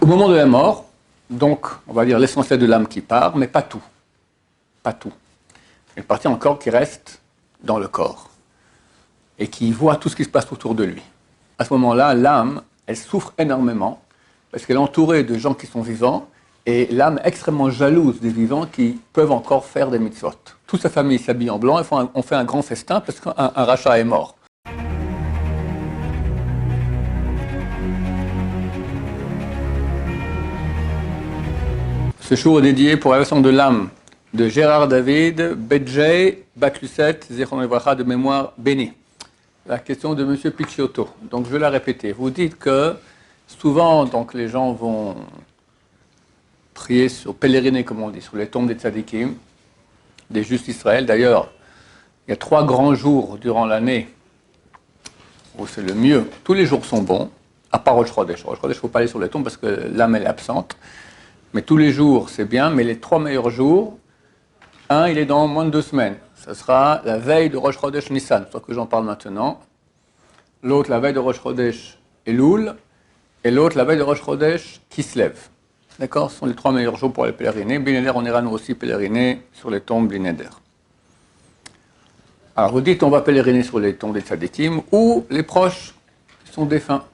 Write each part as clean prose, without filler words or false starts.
moment de la mort, donc, on va dire l'essentiel de l'âme qui part, mais pas tout. Pas tout. Il y a une partie encore qui reste dans le corps et qui voit tout ce qui se passe autour de lui. À ce moment-là, l'âme, elle souffre énormément parce qu'elle est entourée de gens qui sont vivants et l'âme est extrêmement jalouse des vivants qui peuvent encore faire des mitzvot. Toute sa famille s'habille en blanc et on fait un grand festin parce qu'un rachat est mort. Ce jour est dédié pour la leçon de l'âme de Gérard David, Bedjay, Bakluset, Zechron Levracha de mémoire bénie. La question de M. Picciotto. Donc je vais la répéter. Vous dites que souvent donc, les gens vont prier pèleriner, comme on dit, sur les tombes des tzadikim, des justes d'Israël. D'ailleurs, il y a 3 grands jours durant l'année où c'est le mieux. Tous les jours sont bons, à part Rosh Chodesh. Rosh Chodesh, il ne faut pas aller sur les tombes parce que l'âme elle est absente. Mais tous les jours, c'est bien. Mais les 3 meilleurs jours, un, il est dans moins de 2 semaines. Ce sera la veille de Rosh Chodesh Nissan, c'est pour ça que j'en parle maintenant. L'autre, la veille de Rosh Chodesh Elul. Et l'autre, la veille de Rosh Chodesh Kislev. D'accord? Ce sont les 3 meilleurs jours pour aller pèleriner. Blineder, on ira nous aussi pèleriner sur les tombes Blineder. Alors vous dites, on va pèleriner sur les tombes des tzadikim ou les proches qui sont défunts.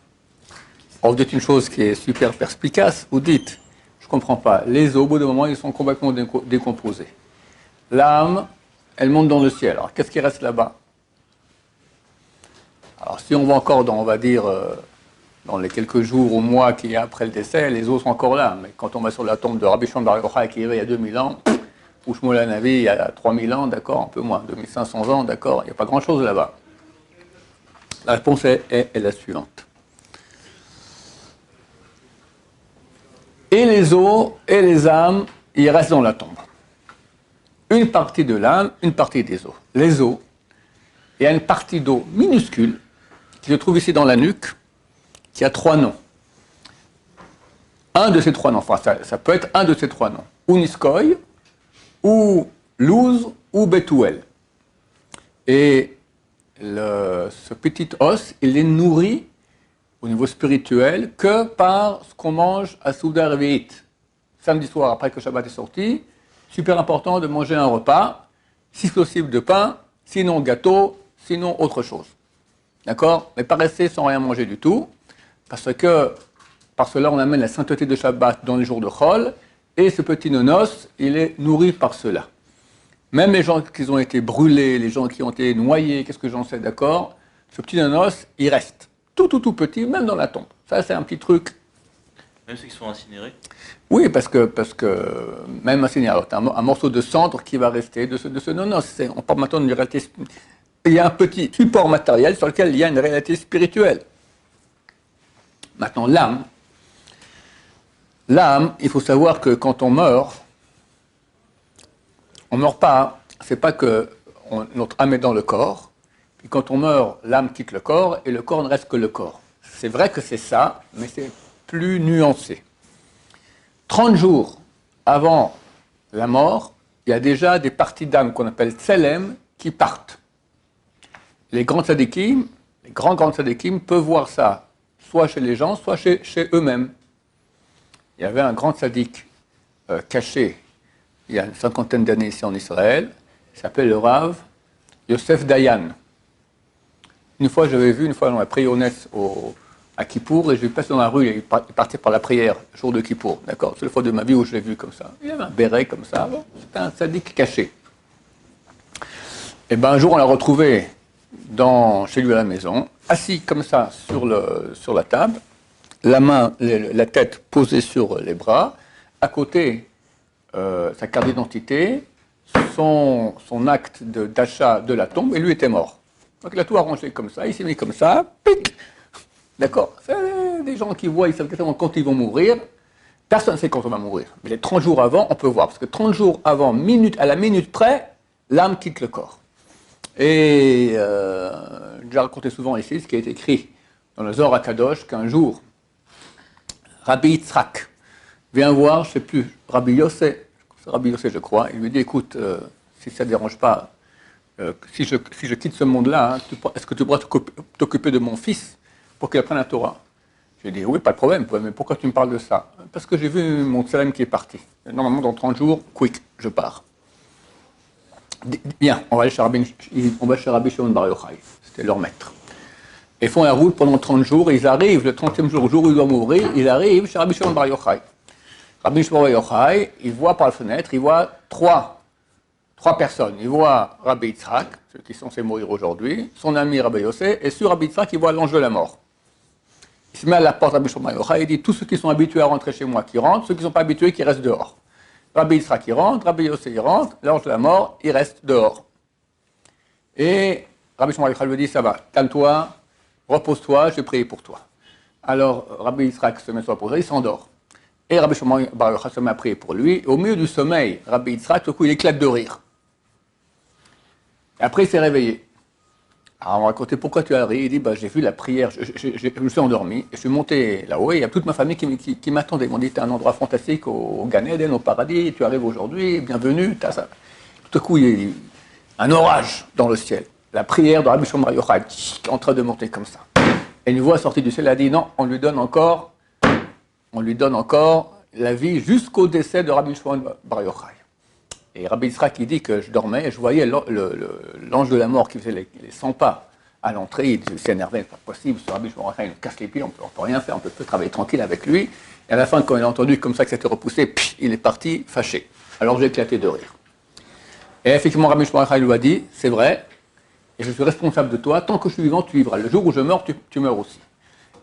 Alors vous dites une chose qui est super perspicace. Vous dites, je ne comprends pas, les os, au bout d'un moment, ils sont complètement décomposés. L'âme, elle monte dans le ciel. Alors qu'est-ce qui reste là-bas? Alors si on va encore dans, on va dire, dans les quelques jours ou mois qu'il y a après le décès, les os sont encore là. Mais quand on va sur la tombe de Rabbi Shimon Bar Yochai qui est il y a 2000 ans, ou Shmuel Hanavi il y a 3000 ans, d'accord, un peu moins, 2500 ans, d'accord, il n'y a pas grand-chose là-bas. La réponse est la suivante. Et les os et les âmes, ils restent dans la tombe. Une partie de l'âme, une partie des os. Les os, il y a une partie d'eau minuscule qui se trouve ici dans la nuque, qui a 3 noms. Un de ces 3 noms, enfin ça peut être un de ces 3 noms. Ou Niskoy, ou Luz, ou Bethuel. Et ce petit os, il est nourri au niveau spirituel que par ce qu'on mange à Souda Revi'it. Samedi soir, après que Shabbat est sorti, super important de manger un repas, si possible de pain, sinon gâteau, sinon autre chose. D'accord? Mais pas rester sans rien manger du tout, parce que par cela on amène la sainteté de Shabbat dans les jours de Chol, et ce petit nonos, il est nourri par cela. Même les gens qui ont été brûlés, les gens qui ont été noyés, qu'est-ce que j'en sais, d'accord? Ce petit nonos, il reste. Tout petit, même dans la tombe. Ça, c'est un petit truc. Même ceux qui sont incinérés? Oui, parce que même incinéré, un morceau de cendre qui va rester de ce nonos. On parle maintenant d'une réalité. Il y a un petit support matériel sur lequel il y a une réalité spirituelle. Maintenant, l'âme, il faut savoir que quand on meurt pas. C'est pas que notre âme est dans le corps. Puis quand on meurt, l'âme quitte le corps et le corps ne reste que le corps. C'est vrai que c'est ça, mais c'est plus nuancé. 30 jours avant la mort, il y a déjà des parties d'âme qu'on appelle tselem qui partent. Les grands tzadikim, les grands tzadikim peuvent voir ça, soit chez les gens, soit chez eux-mêmes. Il y avait un grand tzadik caché il y a une 50aine d'années ici en Israël, il s'appelait le Rav Yosef Dayan. Une fois, on a prié au Netz à Kippour, et je lui passe dans la rue, et il partait par la prière, jour de Kippour, d'accord? C'est la fois de ma vie où je l'ai vu comme ça. Il avait un béret comme ça, bon, c'était un sadique caché. Et bien un jour, on l'a retrouvé chez lui à la maison, assis comme ça sur la table, la tête posée sur les bras, à côté sa carte d'identité, son acte d'achat de la tombe, et lui était mort. Donc il a tout arrangé comme ça, il s'est mis comme ça, pic. D'accord? C'est des gens qui voient, ils savent exactement quand ils vont mourir. Personne ne sait quand on va mourir. Mais les 30 jours avant, on peut voir. Parce que 30 jours avant, à la minute près, l'âme quitte le corps. Et j'ai déjà raconté souvent ici ce qui est écrit dans le Zohar HaKadosh, qu'un jour, Rabbi Yitzhak vient voir, je ne sais plus, Rabbi Yossé, je crois, il lui dit, écoute, si ça ne dérange pas, si je quitte ce monde-là, hein, est-ce que tu pourras t'occuper de mon fils pour qu'il apprenne la Torah? J'ai dit, oui, pas de problème, mais pourquoi tu me parles de ça? Parce que j'ai vu mon tselem qui est parti. Normalement, dans 30 jours, quick, je pars. Bien, on va aller chez Rabbi Shimon Bar Yochai. C'était leur maître. Ils font la route pendant 30 jours, et ils arrivent, le 30e jour, le jour où ils doivent mourir, ils arrivent chez Rabbi Shimon Bar Yochai. Rabbi Shimon Bar Yochai, il voit par la fenêtre, il voit trois personnes. Il voit Rabbi Yitzhak, ceux qui sont censés mourir aujourd'hui, son ami Rabbi Yossé, et sur Rabbi Yitzhak, il voit l'ange de la mort. Il se met à la porte de Rabbi Shimon Bar Yochai, il dit, tous ceux qui sont habitués à rentrer chez moi, qui rentrent, ceux qui ne sont pas habitués, qui restent dehors. Rabbi Yitzhak, il rentre, Rabbi Yossé, il rentre, l'ange de la mort, il reste dehors. Et Rabbi Shimon Bar Yochai lui dit, ça va, calme-toi, repose-toi, je vais prier pour toi. Alors, Rabbi Yitzhak se met sur la posée, il s'endort. Et Rabbi Shimon Bar Yochai se met à prier pour lui. Et au milieu du sommeil, Rabbi Yitzhak, tout coup, il éclate de rire. Et après, il s'est réveillé. Alors, on m'a raconté pourquoi tu as ri. Il dit, j'ai vu la prière, je me suis endormi, et je suis monté là-haut, et il y a toute ma famille qui m'attendait. Ils m'ont dit, t'es un endroit fantastique au Gan Eden, au paradis, tu arrives aujourd'hui, bienvenue, t'as ça. Tout à coup, il y a un orage dans le ciel. La prière de Rabbi Shimon Bar Yochai est en train de monter comme ça. Et une voix sortie du ciel a dit, non, on lui donne encore la vie jusqu'au décès de Rabbi Shimon Bar Yochai. Et Rabbi Yitzhak, il dit que je dormais et je voyais l'ange de la mort qui faisait les 100 pas à l'entrée. Il s'énervait, c'est pas possible, ce Rabbi Shimon Bar Yochai, il nous casse les pieds, on peut rien faire, on peut travailler tranquille avec lui. Et à la fin, quand il a entendu comme ça que c'était repoussé, il est parti fâché. Alors j'ai éclaté de rire. Et effectivement, Rabbi Shimon Bar Yochai lui a dit, c'est vrai, et je suis responsable de toi, tant que je suis vivant, tu vivras. Le jour où je meurs, tu meurs aussi.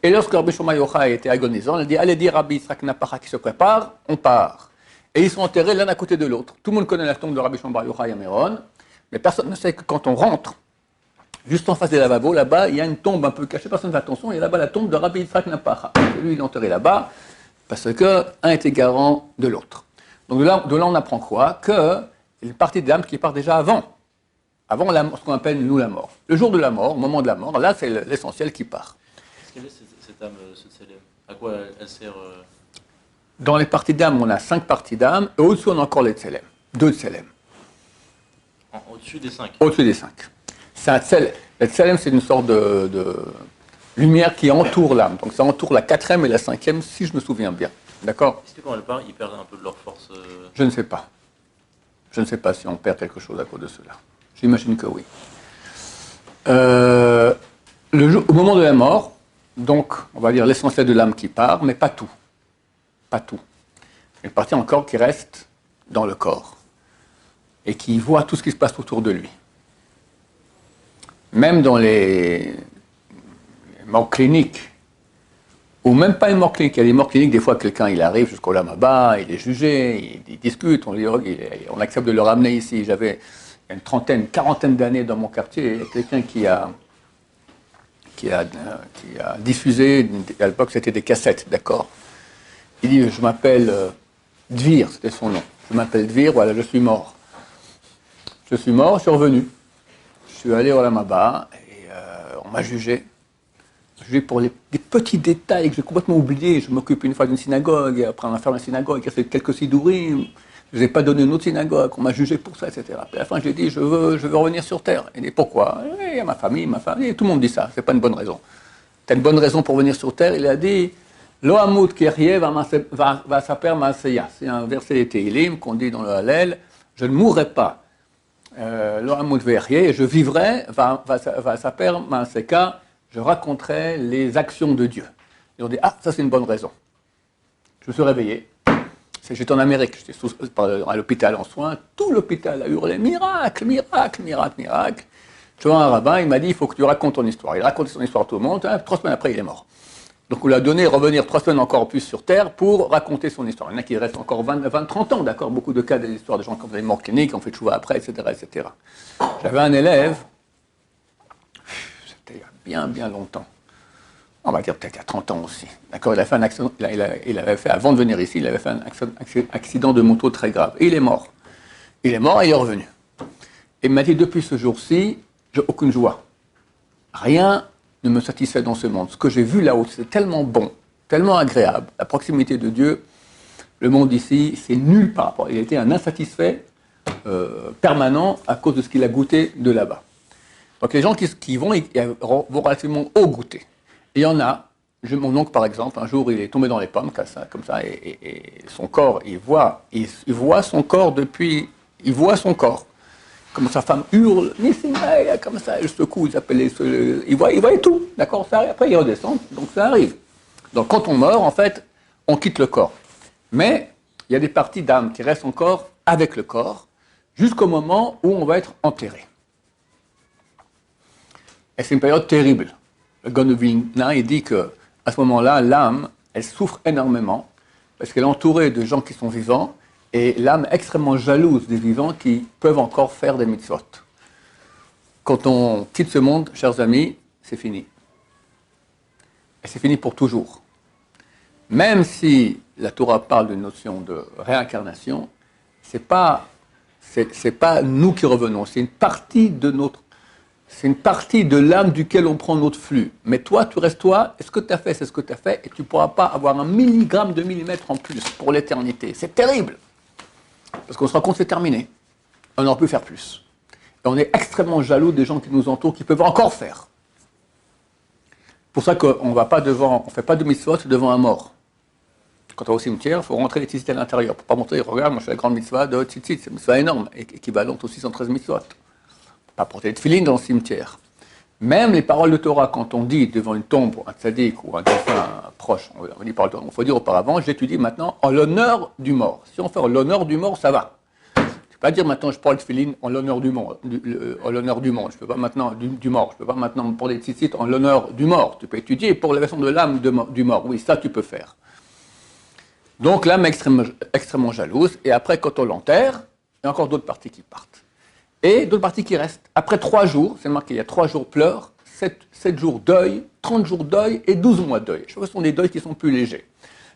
Et lorsque Rabbi Shimon Bar Yochai était agonisant, il a dit, allez dire Rabbi Yitzhak Napara qui se prépare, on part. Et ils sont enterrés l'un à côté de l'autre. Tout le monde connaît la tombe de Rabbi Shimon Bar Yochai à Méron, mais personne ne sait que quand on rentre, juste en face des lavabos, là-bas, il y a une tombe un peu cachée, personne ne fait attention, il y a là-bas la tombe de Rabbi Yitzhak Napara. Lui, il est enterré là-bas, parce qu'un était garant de l'autre. Donc de là, on apprend quoi? Que une partie de l'âme qui part déjà avant ce qu'on appelle, nous, la mort. Le jour de la mort, au moment de la mort, là, c'est l'essentiel qui part. Quelle est cette âme, ce tselem? À quoi elle sert Dans les parties d'âme, on a 5 parties d'âme, et au-dessus, on a encore les tselem. 2 tselem. Au-dessus des 5? Au-dessus des 5. Le tselem, c'est une sorte de lumière qui entoure l'âme. Donc ça entoure la 4e et la 5e, si je me souviens bien. D'accord? Est-ce que quand elle part, ils perdent un peu de leur force Je ne sais pas. Je ne sais pas si on perd quelque chose à cause de cela. J'imagine que oui. Au moment de la mort, donc, on va dire l'essentiel de l'âme qui part, mais pas tout. Pas tout. Il y a une partie encore qui reste dans le corps et qui voit tout ce qui se passe autour de lui. Même dans les morts cliniques, ou même pas une mort clinique. Il y a des morts cliniques, des fois quelqu'un il arrive jusqu'au Lamaba, il est jugé, il discute, on accepte de le ramener ici. J'avais une trentaine, quarantaine d'années dans mon quartier, il y a quelqu'un qui a diffusé, à l'époque c'était des cassettes, d'accord. Il dit, je m'appelle Dvir, c'était son nom. Je m'appelle Dvir, voilà, je suis mort. Je suis mort, je suis revenu. Je suis allé au Lamaba et on m'a jugé. Pour des petits détails que j'ai complètement oubliés. Je m'occupe une fois d'une synagogue, et après on a fermé la synagogue, il a fait quelques sidourim. Je n'ai pas donné une autre synagogue, on m'a jugé pour ça, etc. Puis à la fin, j'ai dit, je veux revenir sur Terre. Il dit, pourquoi? Il y a ma famille, et tout le monde dit ça, c'est pas une bonne raison. Tu as une bonne raison pour venir sur Terre? Il a dit, Lo amut kerie va saper maaseya. C'est un verset des Tehillim qu'on dit dans le Hallel, je ne mourrai pas. Lo amut verie, je vivrai, va saper maaseka, je raconterai les actions de Dieu. Ils ont dit, ah, ça c'est une bonne raison. Je me suis réveillé. J'étais en Amérique, j'étais à l'hôpital en soins. Tout l'hôpital a hurlé, miracle, miracle, miracle, miracle. Je vois un rabbin, il m'a dit, il faut que tu racontes ton histoire. Il raconte son histoire à tout le monde. 3 semaines après, il est mort. Donc on lui a donné revenir 3 semaines encore plus sur Terre pour raconter son histoire. Il y en a qui restent encore 20, 30 ans, d'accord. Beaucoup de cas des histoires de gens qui ont des morts cliniques, qui ont fait chouva après, etc., etc. J'avais un élève, c'était il y a bien, bien longtemps. On va dire peut-être il y a 30 ans aussi. D'accord, il a fait un accident, il avait fait, avant de venir ici, il avait fait un accident de moto très grave. Et il est mort. Il est mort et il est revenu. Et il m'a dit, depuis ce jour-ci, j'ai aucune joie. Rien ne me satisfait dans ce monde. Ce que j'ai vu là-haut, c'est tellement bon, tellement agréable. La proximité de Dieu, le monde ici, c'est nul par rapport. Il était un insatisfait permanent à cause de ce qu'il a goûté de là-bas. Donc les gens qui vont relativement haut goûter. Et il y en a Mon oncle, par exemple, un jour, il est tombé dans les pommes, comme ça, et son corps, il voit son corps depuis, il voit son corps. Comme sa femme hurle, Nissimaya, comme ça, elle secoue, il voit tout, d'accord, ça arrive. Après, il redescend, donc ça arrive. Donc, quand on meurt, en fait, on quitte le corps. Mais il y a des parties d'âme qui restent encore avec le corps, jusqu'au moment où on va être enterré. Et c'est une période terrible. Le Gaon de Vilna, il dit que à ce moment-là, l'âme, elle souffre énormément, parce qu'elle est entourée de gens qui sont vivants, et l'âme est extrêmement jalouse des vivants qui peuvent encore faire des mitzvot. Quand on quitte ce monde, chers amis, c'est fini. Et c'est fini pour toujours. Même si la Torah parle d'une notion de réincarnation, c'est pas nous qui revenons, c'est une partie de l'âme duquel on prend notre flux. Mais toi, tu restes toi, et ce que tu as fait, c'est ce que tu as fait, et tu ne pourras pas avoir un milligramme de millimètre en plus pour l'éternité. C'est terrible. Parce qu'on se rend compte que c'est terminé. On n'aurait pu faire plus. Et on est extrêmement jaloux des gens qui nous entourent, qui peuvent encore faire. C'est pour ça qu'on ne fait pas de mitzvot devant un mort. Quand on va au cimetière, il faut rentrer les tzitzit à l'intérieur. Pour ne pas montrer, regarde, moi je fais la grande mitzvah de tzitzit, c'est une mitzvah énorme, équivalente aux 613 mitzvot. Pas porter de tefillin dans le cimetière. Même les paroles de Torah, quand on dit devant une tombe, un tzaddik ou un défunt proche, on dit paroles de Torah, il faut dire auparavant, j'étudie maintenant en l'honneur du mort. Si on fait en l'honneur du mort, ça va. Je ne peux pas dire maintenant je porte le tefillin en l'honneur du mort. Je ne peux pas maintenant du mort. Je ne peux pas maintenant porter des tzitzit en l'honneur du mort. Tu peux étudier pour l'élévation de l'âme du mort. Oui, ça tu peux faire. Donc l'âme est extrêmement jalouse. Et après, quand on l'enterre, il y a encore d'autres parties qui partent. Et d'autres parties qui restent. Après 3 jours, c'est marqué, il y a 3 jours pleurs, 7 jours deuil, 30 jours deuil et 12 mois deuil. Je crois que ce sont des deuils qui sont plus légers.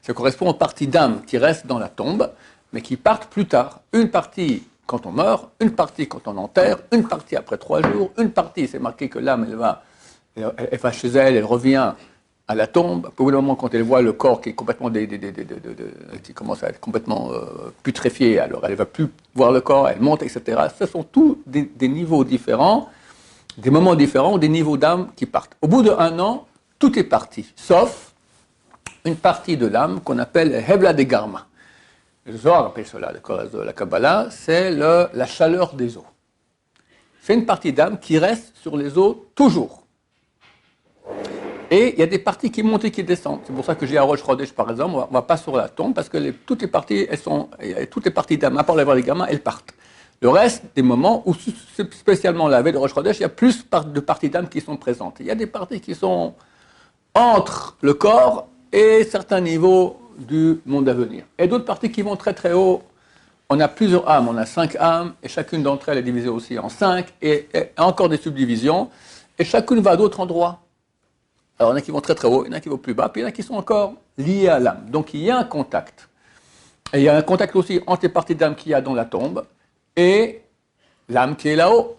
Ça correspond aux parties d'âme qui restent dans la tombe, mais qui partent plus tard. Une partie quand on meurt, une partie quand on enterre, une partie après 3 jours, une partie, c'est marqué que l'âme, elle va chez elle, elle revient à la tombe. Au bout d'un moment, quand elle voit le corps qui est complètement qui commence à être complètement putréfié, alors elle ne va plus voir le corps, elle monte, etc. Ce sont tous des niveaux différents, des moments différents, des niveaux d'âme qui partent. Au bout d'1 an, tout est parti, sauf une partie de l'âme qu'on appelle Hebla de Garma. Le Zohar appelle cela, la Kabbalah, c'est la chaleur des eaux. C'est une partie d'âme qui reste sur les eaux toujours. Et il y a des parties qui montent et qui descendent. C'est pour ça que j'ai à Rosh Chodesh, par exemple, on ne va pas sur la tombe, parce que toutes les parties d'âme, à part les gamins, elles partent. Le reste des moments où, spécialement la veille de Rosh Chodesh, il y a plus de parties d'âme qui sont présentes. Il y a des parties qui sont entre le corps et certains niveaux du monde à venir. Et d'autres parties qui vont très très haut. On a plusieurs âmes, on a 5 âmes, et chacune d'entre elles est divisée aussi en 5, et encore des subdivisions, et chacune va à d'autres endroits. Alors, il y en a qui vont très très haut, il y en a qui vont plus bas, puis il y en a qui sont encore liés à l'âme. Donc, il y a un contact. Et il y a un contact aussi entre les parties d'âme qu'il y a dans la tombe et l'âme qui est là-haut.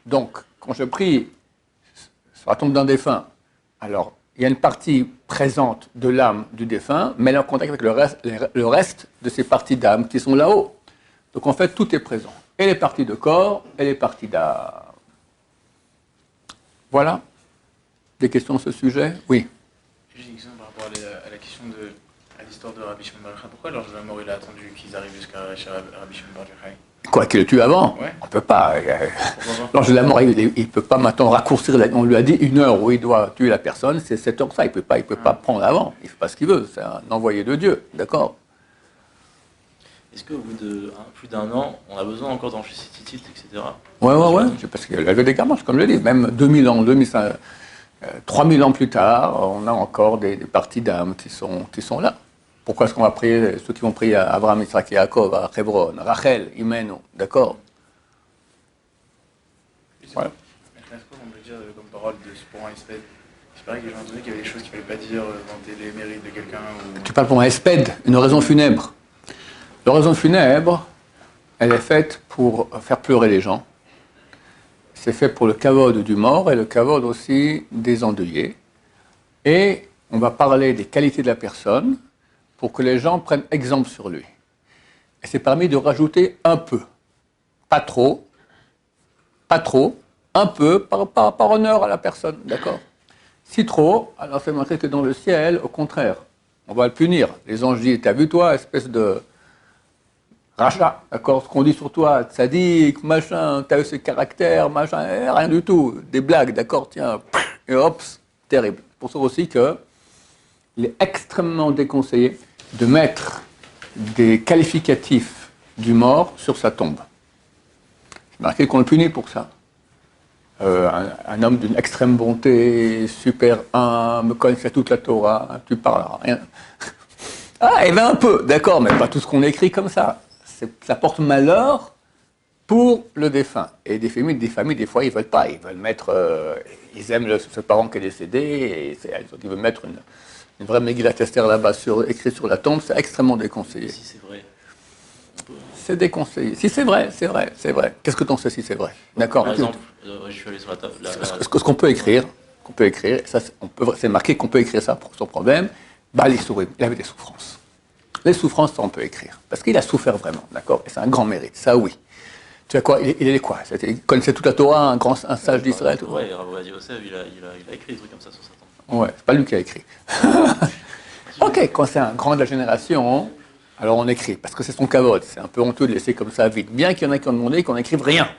Donc, quand je prie sur la tombe d'un défunt, alors, il y a une partie présente de l'âme du défunt, mais elle est en contact avec le reste de ces parties d'âme qui sont là-haut. Donc, en fait, tout est présent. Et les parties de corps, et les parties d'âme. Voilà. Des questions sur ce sujet? Oui. Juste une question par rapport à l'histoire de Rabbi Shimon Bar Yochai. Pourquoi l'ange de la mort il a attendu qu'ils arrivent jusqu'à chez Rabbi Shimon Bar Yochai? Quoi, qu'il le tue avant? Ouais. On ne peut pas. L'ange de la mort, il ne peut pas maintenant raccourcir. On lui a dit 1 heure où il doit tuer la personne, c'est cette heure-là. Il ne peut pas prendre avant. Il ne fait pas ce qu'il veut. C'est un envoyé de Dieu. D'accord? Est-ce qu'au bout de plus d'1 an, on a besoin encore d'enregistrer ces titres, etc. Ouais. C'est parce qu'il y avait des gamins, comme je l'ai dit. Même 2000 ans, 2500. 3000 ans plus tard, on a encore des parties d'âme qui sont là. Pourquoi est-ce qu'on va prier, ceux qui vont prier à Abraham, Isaac et Jacob, à Hebron, Rachel, Imenu, d'accord? Voilà. Est-ce qu'on peut dire comme parole pour un espèce? C'est pareil que j'ai entendu qu'il y avait des choses qu'il ne fallait pas dire, vanter les mérites de quelqu'un. Tu parles pour un espède, une oraison funèbre. L'oraison funèbre, elle est faite pour faire pleurer les gens. C'est fait pour le kavod du mort et le kavod aussi des endeuillés. Et on va parler des qualités de la personne pour que les gens prennent exemple sur lui. Et c'est permis de rajouter un peu. Pas trop, un peu, par honneur à la personne, d'accord? Si trop, alors c'est marqué que dans le ciel, au contraire, on va le punir. Les anges disent, t'as vu toi, espèce de rachat, d'accord? Ce qu'on dit sur toi, tzaddik, machin, t'as eu ce caractère, machin, rien du tout. Des blagues, d'accord? Tiens, et hop, terrible. C'est pour ça aussi que il est extrêmement déconseillé de mettre des qualificatifs du mort sur sa tombe. C'est marqué qu'on le punit pour ça. Un homme d'une extrême bonté, super humble, connaissait toute la Torah, tu parles à rien. Ah, eh bien un peu, d'accord, mais pas tout ce qu'on écrit comme ça. Ça porte malheur pour le défunt. Et des familles, des fois, ils veulent pas. Ils veulent mettre, ils aiment ce parent qui est décédé, et ils veulent mettre une vraie Megillat Esther là-bas, écrite sur la tombe. C'est extrêmement déconseillé. Si c'est vrai. C'est déconseillé. Si c'est vrai, c'est vrai, c'est vrai. Qu'est-ce que tu en sais si c'est vrai? D'accord. Par exemple, je suis allé sur la table. Ce qu'on peut écrire, ça, c'est marqué qu'on peut écrire ça pour son problème. Baal Yisourim, il avait des souffrances. Les souffrances, ça on peut écrire. Parce qu'il a souffert vraiment, d'accord? Et c'est un grand mérite, ça oui. Tu sais quoi, il est quoi? Il connaissait toute la Torah, un sage d'Israël. Oui, Rabbi Yosef, il a écrit des trucs comme ça sur sa tombe. Ouais, c'est pas lui qui a écrit. Ok, quand c'est un grand de la génération, alors on écrit, parce que c'est son kavod. C'est un peu honteux de laisser comme ça vite. Bien qu'il y en a qui ont demandé qu'on n'écrive rien.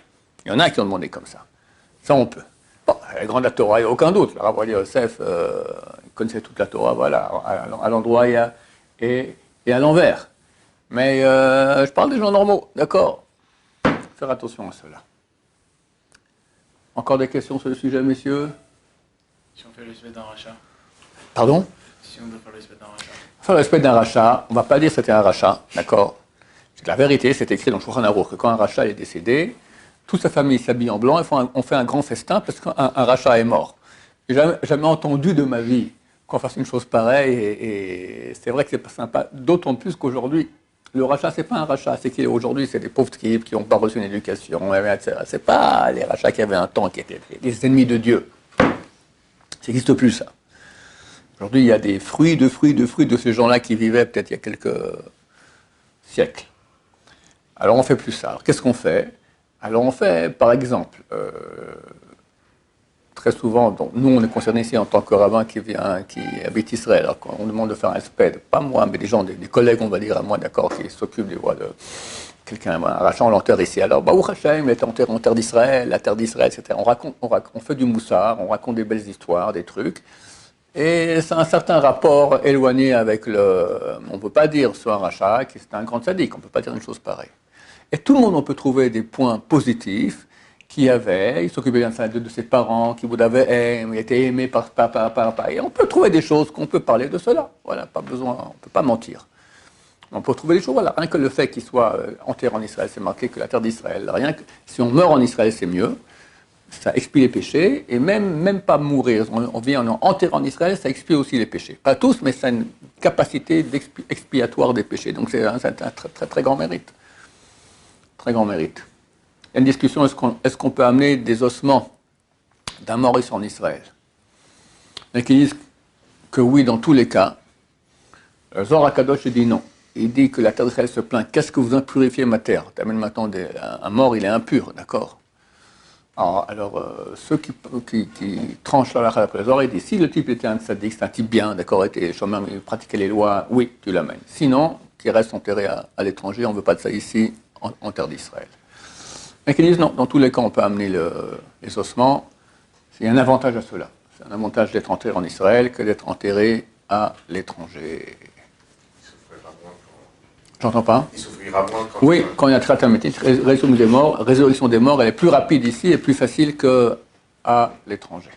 Il y en a qui ont demandé comme ça. Ça, on peut. Bon, la grande de la Torah, il n'y a aucun doute. Le Rabbi Yosef, il connaissait toute la Torah, voilà, à l'endroit et à l'envers. Mais je parle des gens normaux, d'accord? Faire attention à cela. Encore des questions sur le sujet, messieurs? Si on fait le spectre d'un rachat. Pardon? Si on doit faire le spectre d'un rachat. Faire le respect d'un rachat, on ne va pas dire que c'était un rachat, d'accord? Parce que la vérité, c'est écrit dans le Shulchan Aruch que quand un rachat est décédé, toute sa famille s'habille en blanc et on fait un grand festin parce qu'un rachat est mort. J'ai jamais entendu de ma vie qu'on fasse une chose pareille et c'est vrai que c'est pas sympa, d'autant plus qu'aujourd'hui, le rachat, c'est pas un rachat, c'est qu'aujourd'hui, c'est des pauvres types qui n'ont pas reçu une éducation, etc. C'est pas les rachats qui avaient un temps, qui étaient les ennemis de Dieu. Ça n'existe plus, ça. Aujourd'hui, il y a des fruits de ces gens-là qui vivaient peut-être il y a quelques siècles. Alors, on fait plus ça. Alors, qu'est-ce qu'on fait? Alors, on fait, par exemple, très souvent, donc, nous, on est concernés ici en tant que rabbin qui habite Israël. Alors, on demande de faire un sped, pas moi, mais des gens, des collègues, on va dire, à moi, d'accord, qui s'occupent des voies de quelqu'un, un rachat, on l'enterre ici. Alors, Baruch Hashem, il est enterré en terre d'Israël, la terre d'Israël, etc. On fait du moussard, on raconte des belles histoires, des trucs. Et c'est un certain rapport éloigné avec on ne peut pas dire sur un rachat que c'est un grand sadique, on ne peut pas dire une chose pareille. Et tout le monde, on peut trouver des points positifs il s'occupait bien de ses parents, qu'il il était aimé par papa. Et on peut trouver des choses qu'on peut parler de cela. Voilà, pas besoin, on ne peut pas mentir. On peut trouver des choses, voilà, rien que le fait qu'il soit enterré en Israël, c'est marqué que la terre d'Israël, rien que si on meurt en Israël, c'est mieux. Ça expie les péchés, et même pas mourir, on vient enterré en Israël, ça expie aussi les péchés. Pas tous, mais ça a une capacité expiatoire des péchés. Donc c'est un très, très, très grand mérite. Très grand mérite. Il y a une discussion, est-ce qu'on peut amener des ossements d'un mort ici en Israël? Il y en a qui disent que oui, dans tous les cas. Zohar HaKadosh dit non. Il dit que la terre d'Israël se plaint. Qu'est-ce que vous impurifiez ma terre? T'amènes maintenant un mort, il est impur, d'accord? Alors, ceux qui tranchent la halakha après Zohar, ils disent si le type était un tzaddik, c'est un type bien, d'accord, il pratiquait les lois, oui, tu l'amènes. Sinon, qu'il reste enterré à l'étranger, on ne veut pas de ça ici, en terre d'Israël. Mais qui disent non, dans tous les cas, on peut amener les ossements. Il y a un avantage à cela. C'est un avantage d'être enterré en Israël que d'être enterré à l'étranger. J'entends pas? Il souffrira moins quand oui, quand il y a tratamétique, résolution des morts, elle est plus rapide ici et plus facile qu'à l'étranger.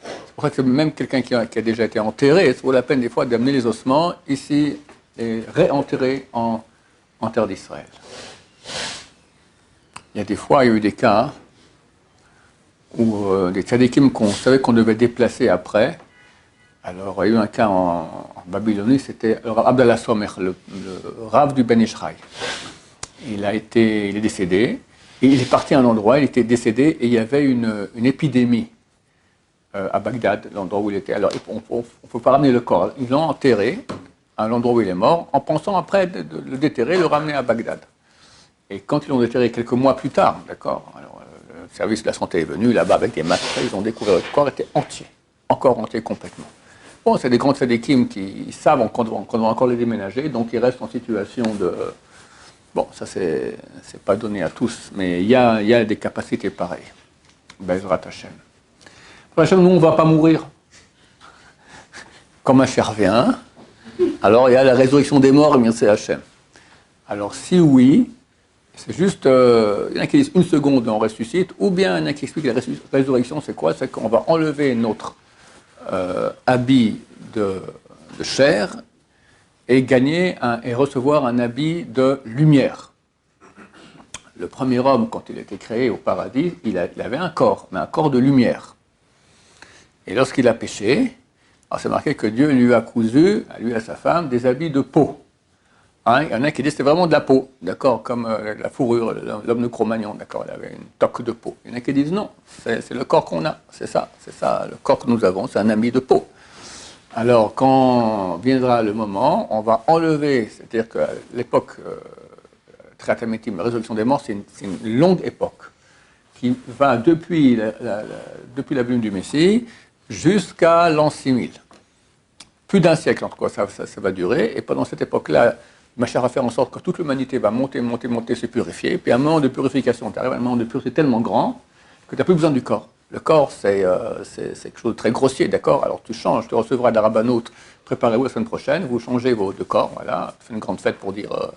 C'est pour ça que même quelqu'un qui a déjà été enterré, ça vaut la peine des fois d'amener les ossements ici et réenterrer en terre d'Israël. Il y a des fois, il y a eu des cas où des tzadikim qu'on savait qu'on devait déplacer après. Alors, il y a eu un cas en Babylonie, c'était Abdallah Somer, le Rav du Ben Ishraï. Il est décédé, et il est parti à un endroit, il était décédé, et il y avait une épidémie à Bagdad, l'endroit où il était. Alors, on ne peut pas ramener le corps. Ils l'ont enterré à l'endroit où il est mort, en pensant après de le déterrer, le ramener à Bagdad. Et quand ils l'ont déterré quelques mois plus tard, d'accord, alors le service de la santé est venu là-bas avec des masques, ils ont découvert que le corps était entier. encore entier complètement. Bon, c'est des grands tzadikim qui savent qu'on doit encore les déménager, donc ils restent en situation de... Bon, ça c'est pas donné à tous, mais il y a des capacités pareilles. Bezrat Hashem. Nous, on ne va pas mourir. Quand Mashiach revient, alors il y a la résurrection des morts, et c'est Hashem. Alors si oui, c'est juste, il y en a qui disent une seconde on ressuscite, ou bien il y en a qui expliquent la résurrection, c'est quoi? C'est qu'on va enlever notre habit de chair et et recevoir un habit de lumière. Le premier homme, quand il a été créé au paradis, il avait un corps, mais un corps de lumière. Et lorsqu'il a péché, alors c'est marqué que Dieu lui a cousu, à lui et à sa femme, des habits de peau. Hein, il y en a qui disent que c'est vraiment de la peau, d'accord, comme la fourrure, l'homme de Cro-Magnon, d'accord, il avait une toque de peau. Il y en a qui disent non, c'est le corps qu'on a, c'est ça, le corps que nous avons, c'est un habit de peau. Alors, quand viendra le moment, on va enlever, c'est-à-dire que l'époque Triatamétim, la résurrection des morts, c'est une longue époque qui va depuis la venue du Messie jusqu'à l'an 6000. Plus d'un siècle, en tout cas, ça va durer. Et pendant cette époque-là, Mashiach va faire en sorte que toute l'humanité va monter, se purifier. Puis à un moment de purification, tu arrives à un moment de purification tellement grand que tu n'as plus besoin du corps. Le corps, c'est quelque chose de très grossier, d'accord? Alors tu changes, tu recevras de la rabbanout, préparez-vous la semaine prochaine, vous changez vos deux corps, voilà. Tu fais une grande fête pour dire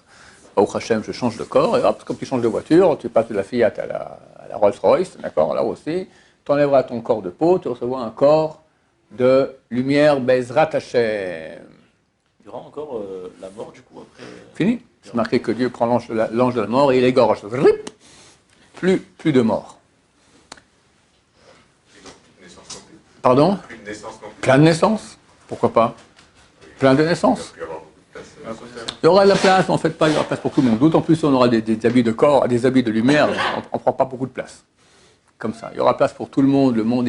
au Hachem, je change de corps, et hop, comme tu changes de voiture, tu passes de la Fiat à la Rolls-Royce, d'accord? Là aussi, tu enlèveras ton corps de peau, tu recevras un corps de lumière, Bezrat Hashem. Il y aura encore la mort, du coup, après... Fini. C'est marqué que Dieu prend l'ange de la mort et il égorge. Plus de mort. Pardon? Plein de naissances. Pourquoi pas? Plein de naissances. Il y aura de la place, en fait pas, il y aura place pour tout le monde. D'autant plus si on aura des habits de corps, des habits de lumière, on ne prend pas beaucoup de place. Comme ça. Il y aura place pour tout le monde. Le monde,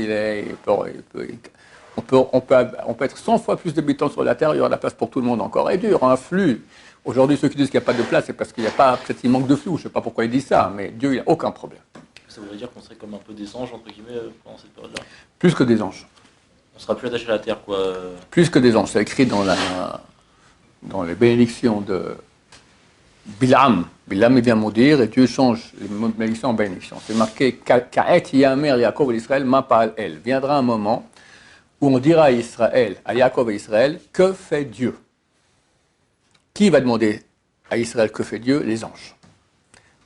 on peut être 100 fois plus d'habitants sur la Terre, il y aura de la place pour tout le monde encore. Et Dieu, il y aura un flux. Aujourd'hui, ceux qui disent qu'il n'y a pas de place, c'est parce qu'il n'y a pas, peut-être qu'il manque de flux, je ne sais pas pourquoi ils disent ça, mais Dieu, il n'y a aucun problème. Ça voudrait dire qu'on serait comme un peu des anges, entre guillemets, pendant cette période-là? Plus que des anges. On sera plus attaché à la Terre, quoi. Plus que des anges. C'est écrit dans les bénédictions de Bilam. Bilam, il vient maudire et Dieu change les bénédictions en bénédictions. C'est marqué Ka'et Yamer Yaakov et Israël ma pa'al el. Viendra un moment où on dira à Israël, à Yaakov et Israël, que fait Dieu? Qui va demander à Israël que fait Dieu? Les anges.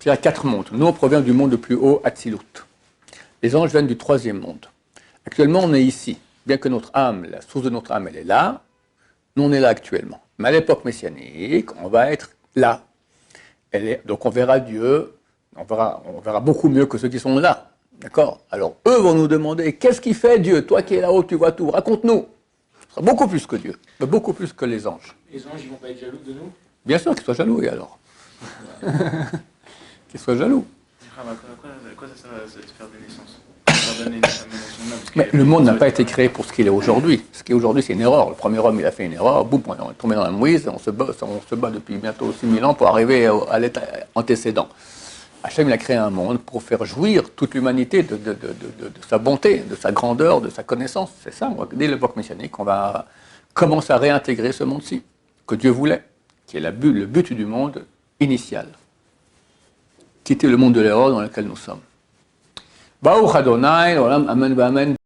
Il y a 4 mondes. Nous, on provient du monde le plus haut, Atzilut. Les anges viennent du 3e monde. Actuellement, on est ici. Bien que notre âme, la source de notre âme, elle est là, nous, on est là actuellement. Mais à l'époque messianique, on va être là. Donc on verra Dieu, on verra beaucoup mieux que ceux qui sont là. D'accord? Alors, eux vont nous demander, qu'est-ce qui fait Dieu? Toi qui es là-haut, tu vois tout, raconte-nous. Ce sera beaucoup plus que Dieu, mais beaucoup plus que les anges. Les anges, ils vont pas être jaloux de nous? Bien sûr qu'ils soient jaloux, et alors? Qu'ils soient jaloux. À quoi ça sert de faire des naissances? Mais le monde n'a pas été créé pour ce qu'il est aujourd'hui. Ce qui est aujourd'hui, c'est une erreur. Le premier homme, il a fait une erreur, boum, on est tombé dans la mouise, on se bat depuis bientôt 6000 ans pour arriver à l'état antécédent. Hachem, il a créé un monde pour faire jouir toute l'humanité de sa bonté, de sa grandeur, de sa connaissance. C'est ça, dès l'époque messianique, on va commencer à réintégrer ce monde-ci, que Dieu voulait, qui est le but du monde initial. Quitter le monde de l'erreur dans lequel nous sommes. Baruch Adonai, Olam, Amen, Amen.